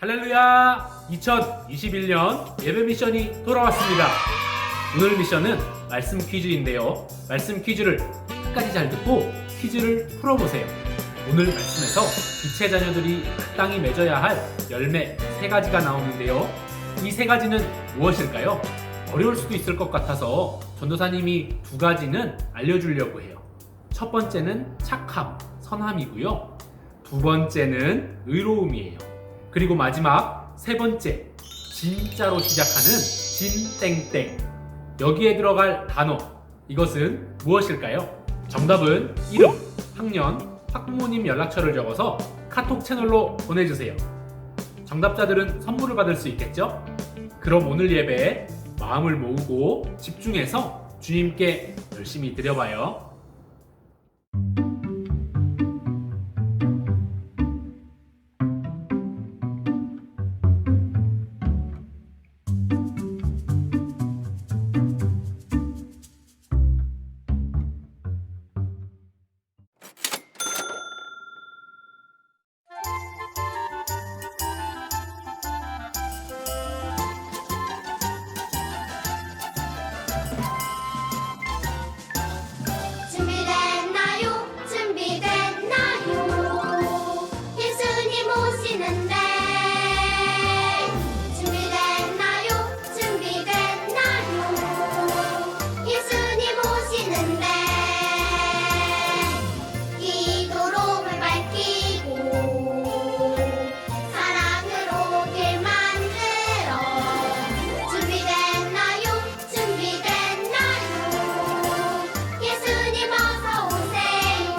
할렐루야! 2021년 예배 미션이 돌아왔습니다. 오늘 미션은 말씀 퀴즈인데요. 말씀 퀴즈를 끝까지 잘 듣고 퀴즈를 풀어보세요. 오늘 말씀에서 빛의 자녀들이 마땅히 맺어야 할 열매 3가지가 나오는데요. 이 3가지는 무엇일까요? 어려울 수도 있을 것 같아서 전도사님이 2가지는 알려주려고 해요. 첫 번째는 착함, 선함이고요. 2번째는 의로움이에요. 그리고 마지막 3번째, 진짜로 시작하는 진땡땡. 여기에 들어갈 단어, 이것은 무엇일까요? 정답은 이름, 학년, 학부모님 연락처를 적어서 카톡 채널로 보내주세요. 정답자들은 선물을 받을 수 있겠죠? 그럼 오늘 예배에 마음을 모으고 집중해서 주님께 열심히 드려봐요. 준비됐나요? 준비됐나요? 예수님 오시는데. 준비됐나요? 준비됐나요? 예수님 오시는데. 기도로 물 밝히고 사랑으로 길 만들어. 준비됐나요? 준비됐나요? 예수님 어서 오세요.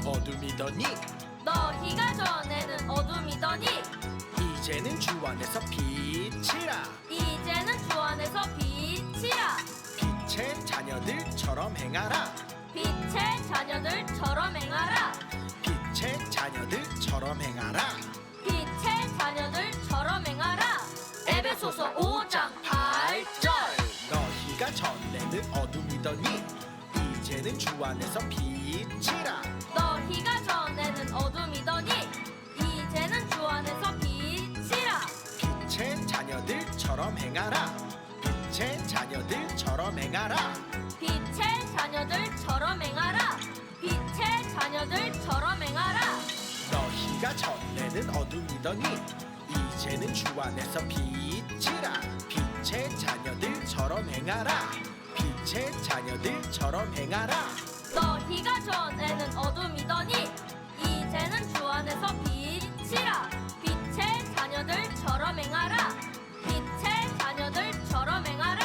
어둠이더니 너희가 전에는 어둠이더니 이제는 주 안에서 빛이라. 이제는 주 안에서 빛이라. 빛의 자녀들처럼 행하라. 빛의 자녀들처럼 행하라. 빛의 자녀들처럼 행하라. 빛의 자녀들처럼 행하라. 에베소서 5장 8절. 너희가 전에는 어둠이더니 이제는 주 안에서 빛이라. 너희가 전에는 어둠이더니 이제는 주 안에서 빛이라. 빛의 자녀들처럼 행하라. 빛의 자녀들처럼 행하라. 빛의 자녀들처럼 행하라. 빛의 자녀들처럼 행하라. 너희가 전에는 어둠이더니 이제는 주 안에서 빛이라. 빛의 자녀들처럼 행하라. 빛의 자녀들처럼 행하라. 너희가 전에는 어둠이더니 이제는 주 안에서 빛이라. 빛의 자녀들처럼 행하라. 빛의 자녀들처럼 행하라.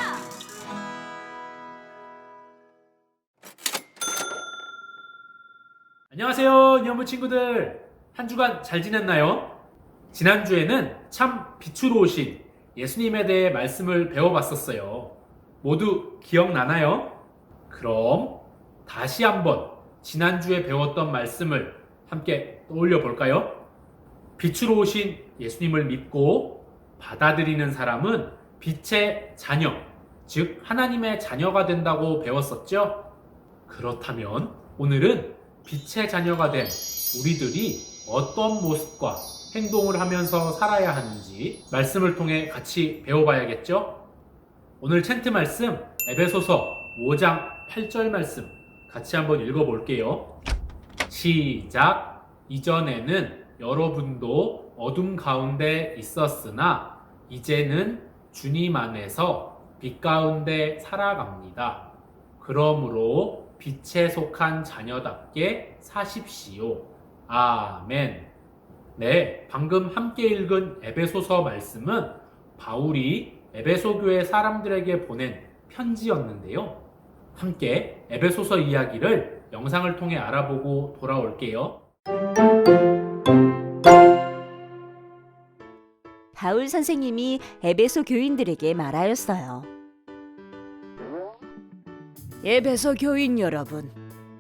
안녕하세요, 인형부 친구들. 한 주간 잘 지냈나요? 지난주에는 참 빛으로 오신 예수님에 대해 말씀을 배워봤었어요. 모두 기억나나요? 그럼 다시 한번 지난주에 배웠던 말씀을 함께 떠올려 볼까요? 빛으로 오신 예수님을 믿고 받아들이는 사람은 빛의 자녀, 즉 하나님의 자녀가 된다고 배웠었죠? 그렇다면 오늘은 빛의 자녀가 된 우리들이 어떤 모습과 행동을 하면서 살아야 하는지 말씀을 통해 같이 배워봐야겠죠? 오늘 챈트 말씀 에베소서 5장 8절 말씀 같이 한번 읽어볼게요. 시작. 이전에는 여러분도 어둠 가운데 있었으나 이제는 주님 안에서 빛 가운데 살아갑니다. 그러므로 빛에 속한 자녀답게 사십시오. 아멘. 네, 방금 함께 읽은 에베소서 말씀은 바울이 에베소 교회 사람들에게 보낸 편지였는데요. 함께 에베소서 이야기를 영상을 통해 알아보고 돌아올게요. 바울 선생님이 에베소 교인들에게 말하였어요. 에베소 교인 여러분,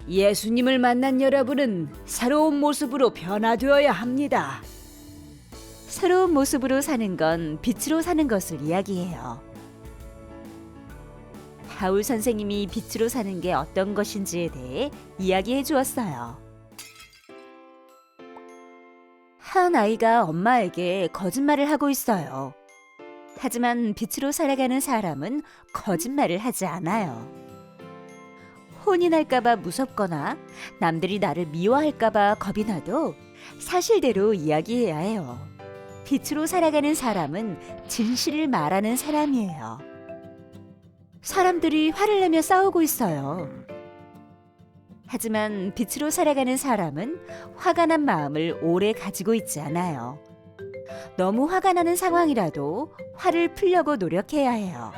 예수님을 만난 여러분은 새로운 모습으로 변화되어야 합니다. 새로운 모습으로 사는 건 빛으로 사는 것을 이야기해요. 바울 선생님이 빛으로 사는 게 어떤 것인지에 대해 이야기해 주었어요. 한 아이가 엄마에게 거짓말을 하고 있어요. 하지만 빛으로 살아가는 사람은 거짓말을 하지 않아요. 혼이 날까봐 무섭거나 남들이 나를 미워할까봐 겁이 나도 사실대로 이야기해야 해요. 빛으로 살아가는 사람은 진실을 말하는 사람이에요. 사람들이 화를 내며 싸우고 있어요. 하지만 빛으로 살아가는 사람은 화가 난 마음을 오래 가지고 있지 않아요. 너무 화가 나는 상황이라도 화를 풀려고 노력해야 해요.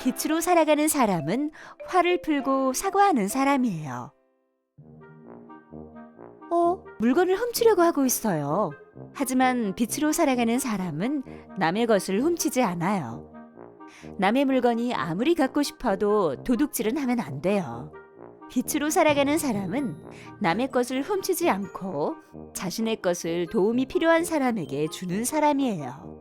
빛으로 살아가는 사람은 화를 풀고 사과하는 사람이에요. 물건을 훔치려고 하고 있어요. 하지만 빛으로 살아가는 사람은 남의 것을 훔치지 않아요. 남의 물건이 아무리 갖고 싶어도 도둑질은 하면 안 돼요. 빛으로 살아가는 사람은 남의 것을 훔치지 않고 자신의 것을 도움이 필요한 사람에게 주는 사람이에요.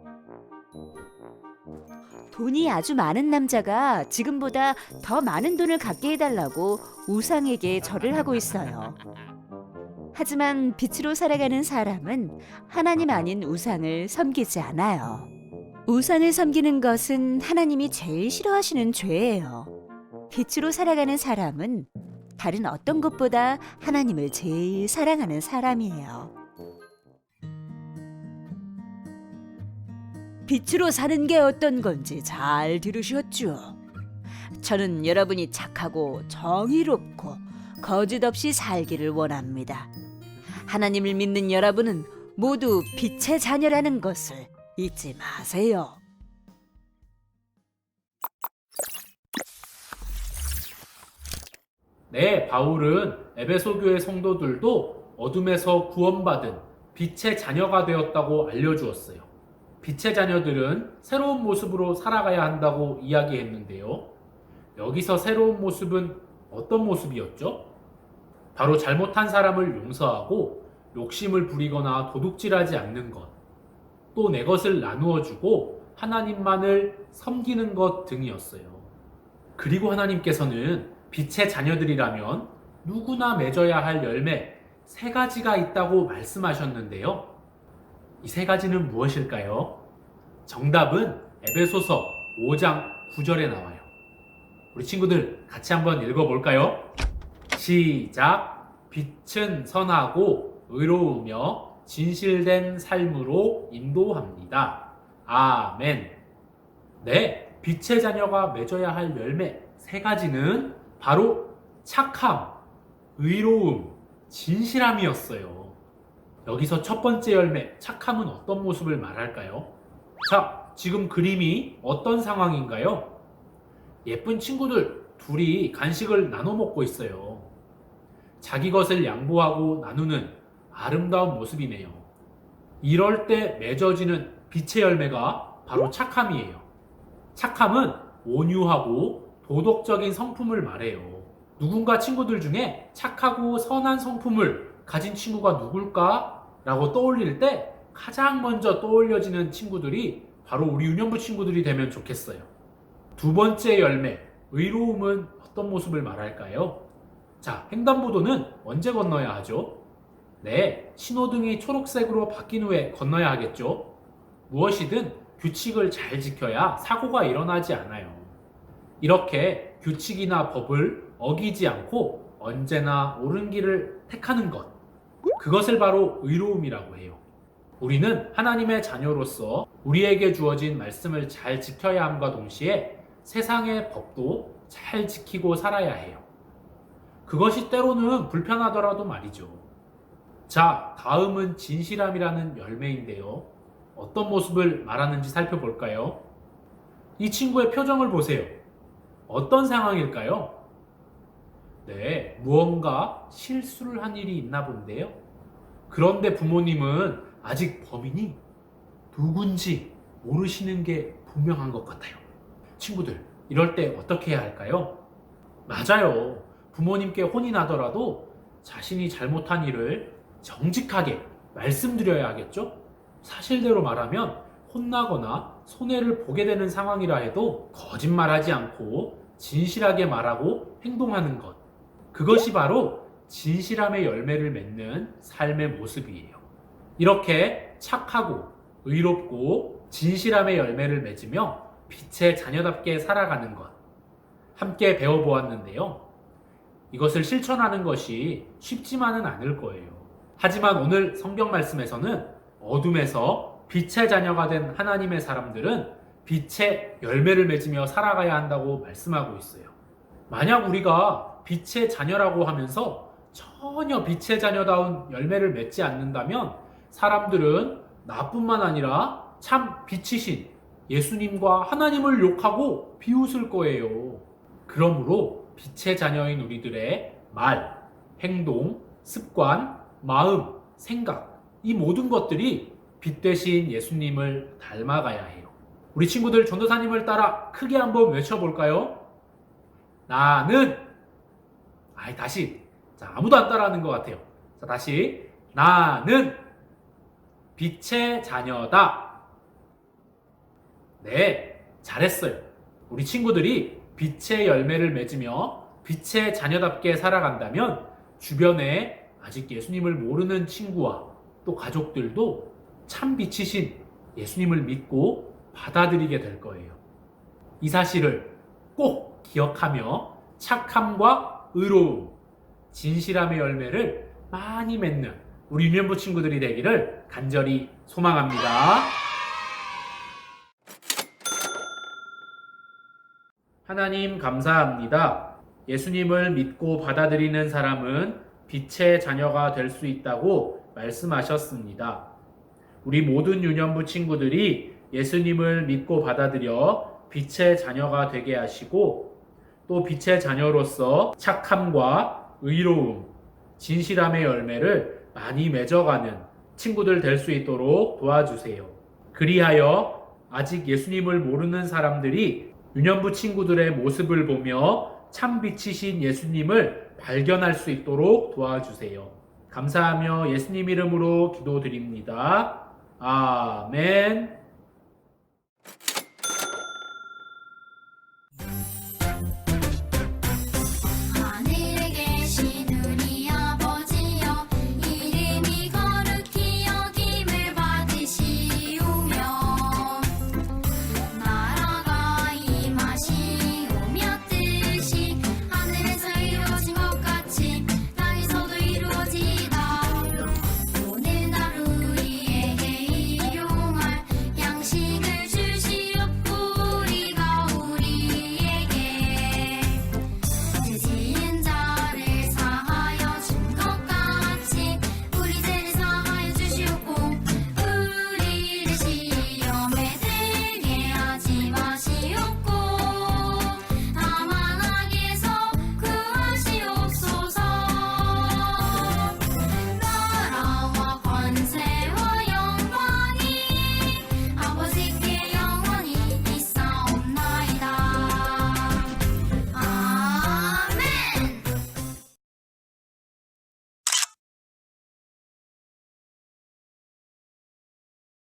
돈이 아주 많은 남자가 지금보다 더 많은 돈을 갖게 해달라고 우상에게 절을 하고 있어요. 하지만 빛으로 살아가는 사람은 하나님 아닌 우상을 섬기지 않아요. 우상을 섬기는 것은 하나님이 제일 싫어하시는 죄예요. 빛으로 살아가는 사람은 다른 어떤 것보다 하나님을 제일 사랑하는 사람이에요. 빛으로 사는 게 어떤 건지 잘 들으셨죠? 저는 여러분이 착하고 정의롭고 거짓 없이 살기를 원합니다. 하나님을 믿는 여러분은 모두 빛의 자녀라는 것을 잊지 마세요. 네, 바울은 에베소 교회 성도들도 어둠에서 구원받은 빛의 자녀가 되었다고 알려주었어요. 빛의 자녀들은 새로운 모습으로 살아가야 한다고 이야기했는데요. 여기서 새로운 모습은 어떤 모습이었죠? 바로 잘못한 사람을 용서하고 욕심을 부리거나 도둑질하지 않는 것, 또 내 것을 나누어 주고 하나님만을 섬기는 것 등이었어요. 그리고 하나님께서는 빛의 자녀들이라면 누구나 맺어야 할 열매 3가지가 있다고 말씀하셨는데요. 이 3가지는 무엇일까요? 정답은 에베소서 5장 9절에 나와요. 우리 친구들 같이 한번 읽어볼까요? 시작! 빛은 선하고 의로우며 진실된 삶으로 인도합니다. 아멘. 네, 빛의 자녀가 맺어야 할 열매 3가지는 바로 착함, 의로움, 진실함이었어요. 여기서 첫 번째 열매, 착함은 어떤 모습을 말할까요? 자, 지금 그림이 어떤 상황인가요? 예쁜 친구들 둘이 간식을 나눠 먹고 있어요. 자기 것을 양보하고 나누는 아름다운 모습이네요. 이럴 때 맺어지는 빛의 열매가 바로 착함이에요. 착함은 온유하고 도덕적인 성품을 말해요. 누군가 친구들 중에 착하고 선한 성품을 가진 친구가 누굴까? 라고 떠올릴 때 가장 먼저 떠올려지는 친구들이 바로 우리 유년부 친구들이 되면 좋겠어요. 두 번째 열매, 의로움은 어떤 모습을 말할까요? 자, 횡단보도는 언제 건너야 하죠? 네, 신호등이 초록색으로 바뀐 후에 건너야 하겠죠? 무엇이든 규칙을 잘 지켜야 사고가 일어나지 않아요. 이렇게 규칙이나 법을 어기지 않고 언제나 옳은 길을 택하는 것, 그것을 바로 의로움이라고 해요. 우리는 하나님의 자녀로서 우리에게 주어진 말씀을 잘 지켜야 함과 동시에 세상의 법도 잘 지키고 살아야 해요. 그것이 때로는 불편하더라도 말이죠. 자, 다음은 진실함이라는 열매인데요. 어떤 모습을 말하는지 살펴볼까요? 이 친구의 표정을 보세요. 어떤 상황일까요? 네, 무언가 실수를 한 일이 있나 본데요. 그런데 부모님은 아직 범인이 누군지 모르시는 게 분명한 것 같아요. 친구들, 이럴 때 어떻게 해야 할까요? 맞아요. 부모님께 혼이 나더라도 자신이 잘못한 일을 정직하게 말씀드려야 하겠죠? 사실대로 말하면 혼나거나 손해를 보게 되는 상황이라 해도 거짓말하지 않고 진실하게 말하고 행동하는 것. 그것이 바로 진실함의 열매를 맺는 삶의 모습이에요. 이렇게 착하고 의롭고 진실함의 열매를 맺으며 빛의 자녀답게 살아가는 것. 함께 배워보았는데요. 이것을 실천하는 것이 쉽지만은 않을 거예요. 하지만 오늘 성경 말씀에서는 어둠에서 빛의 자녀가 된 하나님의 사람들은 빛의 열매를 맺으며 살아가야 한다고 말씀하고 있어요. 만약 우리가 빛의 자녀라고 하면서 전혀 빛의 자녀다운 열매를 맺지 않는다면 사람들은 나뿐만 아니라 참 빛이신 예수님과 하나님을 욕하고 비웃을 거예요. 그러므로 빛의 자녀인 우리들의 말, 행동, 습관, 마음, 생각, 이 모든 것들이 빛 대신 예수님을 닮아가야 해요. 우리 친구들 전도사님을 따라 크게 한번 외쳐볼까요? 나는, 다시. 자, 아무도 안 따라하는 것 같아요. 자, 다시. 나는 빛의 자녀다. 네, 잘했어요. 우리 친구들이 빛의 열매를 맺으며 빛의 자녀답게 살아간다면 주변에 아직 예수님을 모르는 친구와 또 가족들도 참 빛이신 예수님을 믿고 받아들이게 될 거예요. 이 사실을 꼭 기억하며 착함과 의로움, 진실함의 열매를 많이 맺는 우리 유년부 친구들이 되기를 간절히 소망합니다. 하나님 감사합니다. 예수님을 믿고 받아들이는 사람은 빛의 자녀가 될 수 있다고 말씀하셨습니다. 우리 모든 유년부 친구들이 예수님을 믿고 받아들여 빛의 자녀가 되게 하시고 또 빛의 자녀로서 착함과 의로움, 진실함의 열매를 많이 맺어가는 친구들 될 수 있도록 도와주세요. 그리하여 아직 예수님을 모르는 사람들이 유년부 친구들의 모습을 보며 참 빛이신 예수님을 발견할 수 있도록 도와주세요. 감사하며 예수님 이름으로 기도드립니다. 아멘.